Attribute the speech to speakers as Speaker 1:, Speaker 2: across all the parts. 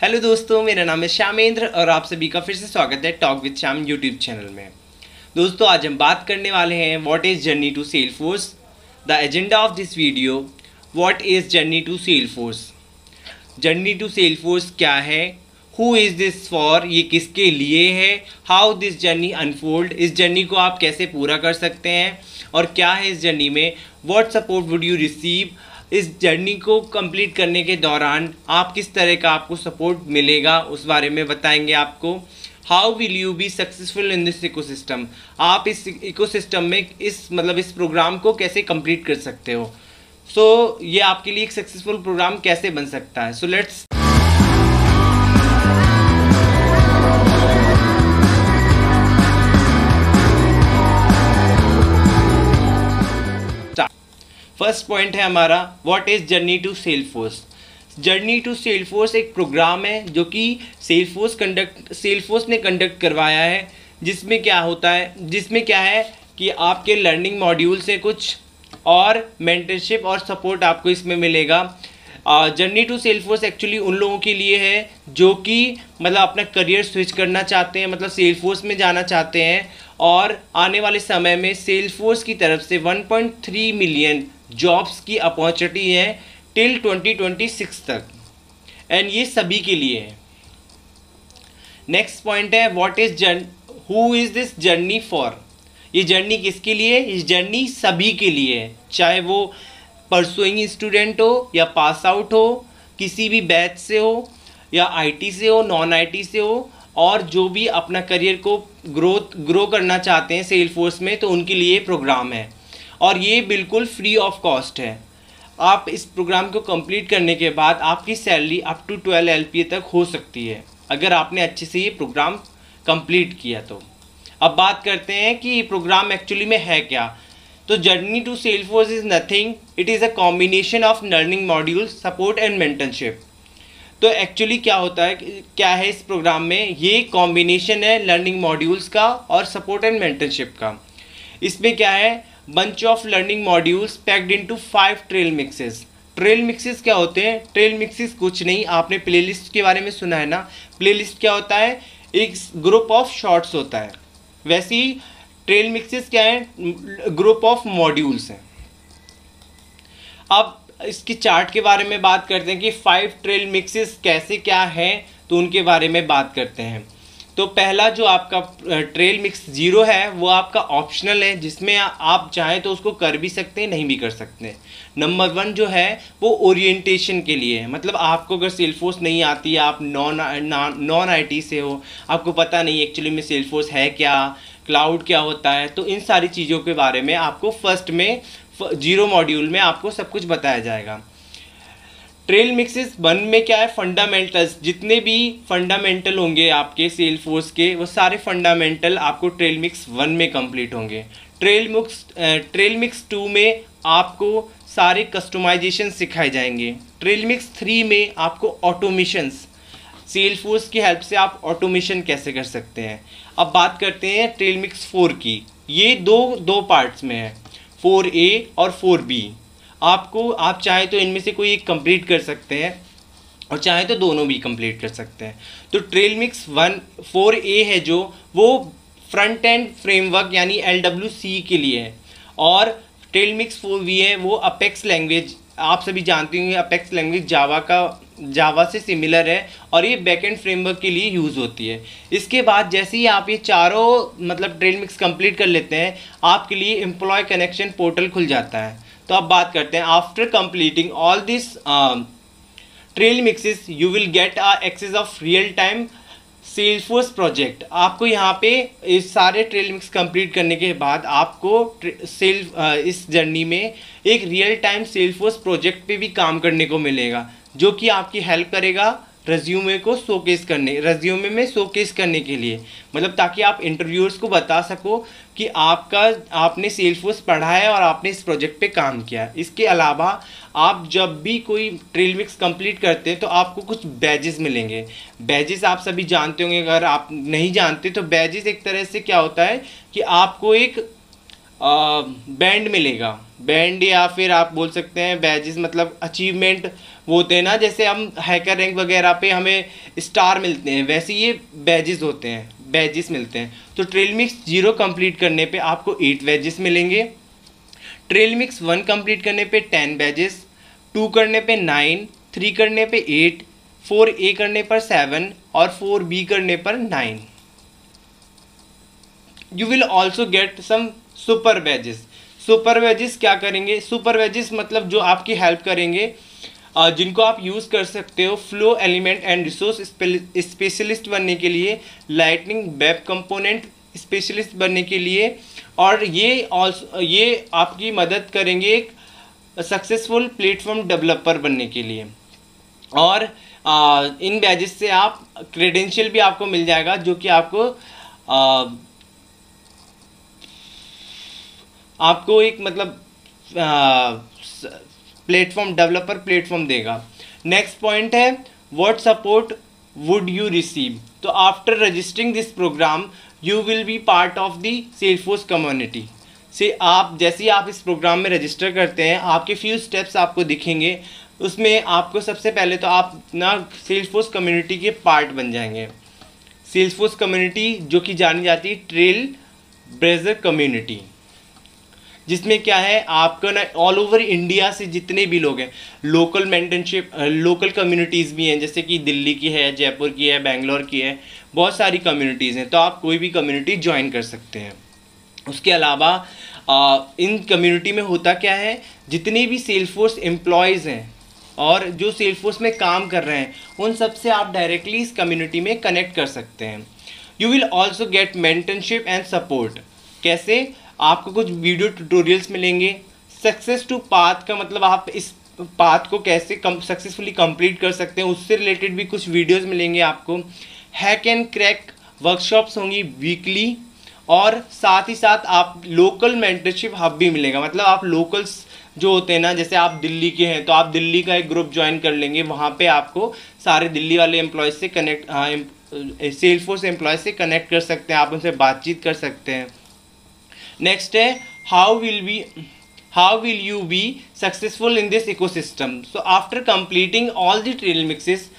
Speaker 1: Hello दोस्तों, मेरा नाम है श्यामेंद्र और आप सभी का फिर से स्वागत है talk with Shyam YouTube channel में। दोस्तों, आज हम बात करने वाले हैं what is journey to Salesforce. The agenda of this video, what is journey to Salesforce. Journey to Salesforce क्या है, हु इज़ दिस फॉर, ये किसके लिए है, हाउ दिस जर्नी अनफोल्ड, इस जर्नी को आप कैसे पूरा कर सकते हैं और क्या है इस जर्नी में, what support would you receive. इस जर्नी को कंप्लीट करने के दौरान आप किस तरह का आपको सपोर्ट मिलेगा उस बारे में बताएंगे आपको। How will you be successful in this ecosystem, आप इस इकोसिस्टम में इस प्रोग्राम को कैसे कंप्लीट कर सकते हो। ये आपके लिए एक सक्सेसफुल प्रोग्राम कैसे बन सकता है। लेट्स फर्स्ट पॉइंट है हमारा, what is journey to Salesforce. Journey to Salesforce एक प्रोग्राम है जो कि सेल्सफोर्स ने कंडक्ट करवाया है, जिसमें क्या है कि आपके लर्निंग मॉड्यूल से कुछ और मेंटरशिप और सपोर्ट आपको इसमें मिलेगा। जर्नी टू सेल्सफोर्स एक्चुअली उन लोगों के लिए है जो कि अपना करियर स्विच करना चाहते हैं, सेल्सफोर्स में जाना चाहते हैं और आने वाले समय में सेल्सफोर्स की तरफ से 1.3 मिलियन जॉब्स की अपॉर्चुनिटी है टिल 2026 तक, एंड ये सभी के लिए है। नेक्स्ट पॉइंट है, who is this journey for. ये जर्नी किसके लिए, इस जर्नी सभी के लिए है, चाहे वो परसुइंग स्टूडेंट हो या पास आउट हो, किसी भी बैच से हो या आईटी से हो, नॉन आईटी से हो, और जो भी अपना करियर को ग्रो करना चाहते हैं सेल्सफोर्स में, तो उनके लिए प्रोग्राम है और ये बिल्कुल फ्री ऑफ कॉस्ट है। आप इस प्रोग्राम को कंप्लीट करने के बाद आपकी सैलरी अप टू 12 LPA तक हो सकती है अगर आपने अच्छे से ये प्रोग्राम कंप्लीट किया तो। अब बात करते हैं कि ये प्रोग्राम एक्चुअली में है क्या। तो journey to Salesforce is nothing, it is a combination of learning module, support and mentorship. तो एक्चुअली क्या है इस प्रोग्राम में, ये कॉम्बिनेशन है लर्निंग मॉड्यूल्स का और सपोर्ट एंड मेंटरशिप का। इसमें क्या है, bunch of learning modules packed into 5 trail mixes. Trail mixes क्या होते हैं, ट्रेल मिक्सेस कुछ नहीं, आपने प्लेलिस्ट के बारे में सुना है ना। प्लेलिस्ट क्या होता है, एक ग्रुप ऑफ शॉर्ट्स होता है, वैसे ही ट्रेल मिक्सेस क्या है, ग्रुप ऑफ मॉड्यूल्स हैं। अब इसकी चार्ट के बारे में बात करते हैं कि 5 ट्रेल मिक्सेस कैसे क्या है, तो उनके बारे में बात करते हैं। तो पहला जो आपका ट्रेल मिक्स 0 है वो आपका ऑप्शनल है, जिसमें आप चाहें तो उसको कर भी सकते हैं, नहीं भी कर सकते। नंबर 1 जो है वो ओरिएंटेशन के लिए है, आपको अगर सेल्सफोर्स नहीं आती है, आप नॉन आईटी से हो, आपको पता नहीं एक्चुअली में सेल्सफोर्स है क्या, क्लाउड क्या होता है, तो इन सारी चीज़ों के बारे में आपको फर्स्ट में 0 मॉड्यूल में आपको सब कुछ बताया जाएगा। ट्रेल मिक्सेस 1 में क्या है, फंडामेंटल्स, जितने भी फंडामेंटल होंगे आपके सेल्सफोर्स के, वो सारे फंडामेंटल आपको ट्रेल मिक्स 1 में कंप्लीट होंगे। ट्रेल मिक्स 2 में आपको सारे कस्टमाइजेशन सिखाए जाएंगे। ट्रेल मिक्स 3 में आपको ऑटोमेशंस, सेल्सफोर्स की हेल्प से आप ऑटोमेशन कैसे कर सकते हैं। अब बात करते हैं ट्रेल मिक्स 4 की। ये दो पार्ट्स में है, 4A और 4B। आप चाहे तो इनमें से कोई एक कंप्लीट कर सकते हैं और चाहे तो दोनों भी कंप्लीट कर सकते हैं। तो ट्रेल मिक्स 4A है जो वो फ्रंट एंड फ्रेमवर्क यानी LWC के लिए है, और ट्रेल मिक्स 4B है वो अपेक्स लैंग्वेज, आप सभी जानते होंगे अपेक्स लैंग्वेज जावा से सिमिलर है और ये बैकएंड फ्रेमवर्क के लिए यूज़ होती है। इसके बाद जैसे ही आप ये चारों ट्रेल मिक्स कंप्लीट कर लेते हैं, आपके लिए एम्प्लॉय कनेक्शन पोर्टल खुल जाता है। तो अब बात करते हैं, after completing all this trail mixes you will get access of real time Salesforce project. आपको यहाँ पे इस सारे ट्रेल मिक्स कंप्लीट करने के बाद आपको इस जर्नी में एक रियल टाइम सेल्सफोर्स प्रोजेक्ट पे भी काम करने को मिलेगा, जो कि आपकी हेल्प करेगा रेज्यूमे में शोकेस करने के लिए, ताकि आप इंटरव्यूअर्स को बता सको कि आपने सेल्सफोर्स पढ़ा है और आपने इस प्रोजेक्ट पे काम किया। इसके अलावा आप जब भी कोई ट्रेल मिक्स कंप्लीट करते हैं तो आपको कुछ बैजेस मिलेंगे। बैजेस आप सभी जानते होंगे, अगर आप नहीं जानते तो बैजेस एक तरह से क्या होता है कि आपको एक बैंड मिलेगा। बैंड या फिर आप बोल सकते हैं बैजेस, मतलब अचीवमेंट वो होते हैं ना, जैसे हम हैकर रैंक वगैरह पे हमें स्टार मिलते हैं, वैसे ये बैजेस होते हैं, बैजेस मिलते हैं। तो ट्रेल मिक्स 0 कंप्लीट करने पे आपको 8 बैजेस मिलेंगे, ट्रेल मिक्स 1 कंप्लीट करने पे 10 बैजेस, 2 करने पे 9, 3 करने पे 8, 4A करने पर 7 और 4B करने पर 9। You will also get some super badges. Super badges क्या करेंगे? सुपर बैजेस मतलब जो आपकी हेल्प करेंगे, जिनको आप यूज़ कर सकते हो flow element and resource specialist बनने के लिए, लाइटनिंग वेब कंपोनेंट स्पेशलिस्ट बनने के लिए, और ये आपकी मदद करेंगे एक सक्सेसफुल प्लेटफॉर्म डेवलपर बनने के लिए। और इन बैजेस से आप क्रेडेंशियल भी आपको मिल जाएगा, जो कि आपको एक मतलब प्लेटफॉर्म डेवलपर प्लेटफॉर्म देगा। नेक्स्ट पॉइंट है what support would you receive. तो after registering this program you will be part of the Salesforce community. से आप जैसे ही आप इस प्रोग्राम में रजिस्टर करते हैं, आपके फ्यू स्टेप्स आपको दिखेंगे, उसमें आपको सबसे पहले तो आप ना सेल्सफोर्स कम्युनिटी के पार्ट बन जाएंगे। सेल्सफोर्स कम्युनिटी जो कि जानी जाती है ट्रेल ब्लेज़र कम्युनिटी, जिसमें क्या है आपका ना ऑल ओवर इंडिया से जितने भी लोग हैं, लोकल मेंटरशिप लोकल कम्युनिटीज़ भी हैं, जैसे कि दिल्ली की है, जयपुर की है, बेंगलोर की है, बहुत सारी कम्युनिटीज़ हैं। तो आप कोई भी कम्युनिटी ज्वाइन कर सकते हैं। उसके अलावा इन कम्युनिटी में होता क्या है, जितने भी सेल्सफोर्स एम्प्लॉयज़ हैं और जो सेल्सफोर्स में काम कर रहे हैं, उन सब से आप डायरेक्टली इस कम्युनिटी में कनेक्ट कर सकते हैं। You will also gate mentorship and support. कैसे? आपको कुछ वीडियो ट्यूटोरियल्स मिलेंगे। सक्सेस टू पाथ का मतलब आप इस पाथ को कैसे सक्सेसफुली कंप्लीट कर सकते हैं, उससे रिलेटेड भी कुछ वीडियोस मिलेंगे आपको। हैक एंड क्रैक वर्कशॉप्स होंगी वीकली, और साथ ही साथ आप लोकल मेंटरशिप हब भी मिलेगा। मतलब आप लोकल्स जो होते हैं ना, जैसे आप दिल्ली के हैं तो आप दिल्ली का एक ग्रुप ज्वाइन कर लेंगे, वहाँ पे आपको सारे दिल्ली वाले एम्प्लॉयज़ से कनेक्ट सेल्सफोर्स एम्प्लॉयज़ से कनेक्ट कर सकते हैं, आप उनसे बातचीत कर सकते हैं। नेक्स्ट है how will you be successful in this ecosystem. So after completing all the trail mixes,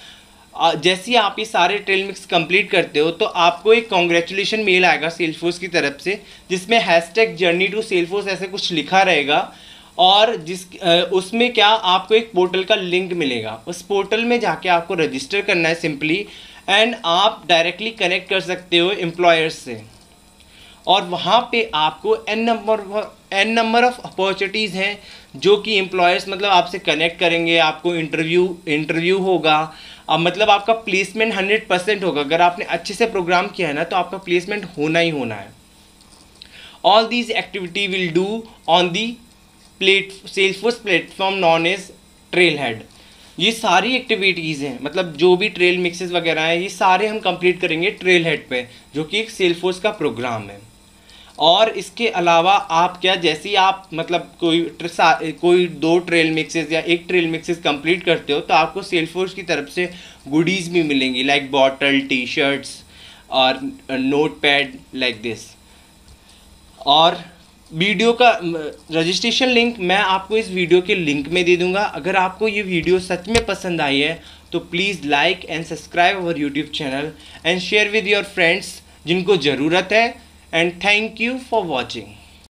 Speaker 1: जैसे ही आप ये सारे ट्रेल मिक्स कंप्लीट करते हो तो आपको एक कॉन्ग्रेचुलेशन मेल आएगा सेल्सफोर्स की तरफ से, जिसमें हैशटैग जर्नी टू सेल्सफोर्स ऐसे कुछ लिखा रहेगा, और उसमें क्या आपको एक पोर्टल का लिंक मिलेगा। उस पोर्टल में जाके आपको रजिस्टर करना है सिंपली, एंड आप डायरेक्टली कनेक्ट कर सकते हो एम्प्लॉयर्स से, और वहाँ पे आपको एन नंबर ऑफ अपॉर्चुनिटीज़ हैं जो कि एम्प्लॉयर्स मतलब आपसे कनेक्ट करेंगे। आपको इंटरव्यू होगा, मतलब आपका प्लेसमेंट 100% होगा। अगर आपने अच्छे से प्रोग्राम किया है ना, तो आपका प्लेसमेंट होना ही होना है। All these activity will do on the Salesforce platform known as Trailhead. ये सारी एक्टिविटीज़ हैं, मतलब जो भी ट्रेल मिक्सेस वगैरह हैं, ये सारे हम कंप्लीट करेंगे ट्रेल हेड पे, जो कि एक सेल्सफोर्स का प्रोग्राम है। और इसके अलावा आप क्या, जैसे ही आप मतलब कोई 2 ट्रेल मिक्सेस या 1 ट्रेल मिक्सेस कंप्लीट करते हो, तो आपको सेल्सफोर्स की तरफ से गुडीज़ भी मिलेंगी, लाइक बॉटल, टी शर्ट्स और नोट पैड लाइक दिस। और वीडियो का रजिस्ट्रेशन लिंक मैं आपको इस वीडियो के लिंक में दे दूंगा। अगर आपको ये वीडियो सच में पसंद आई है तो please like and subscribe our YouTube channel and share with your friends जिनको ज़रूरत है। And thank you for watching.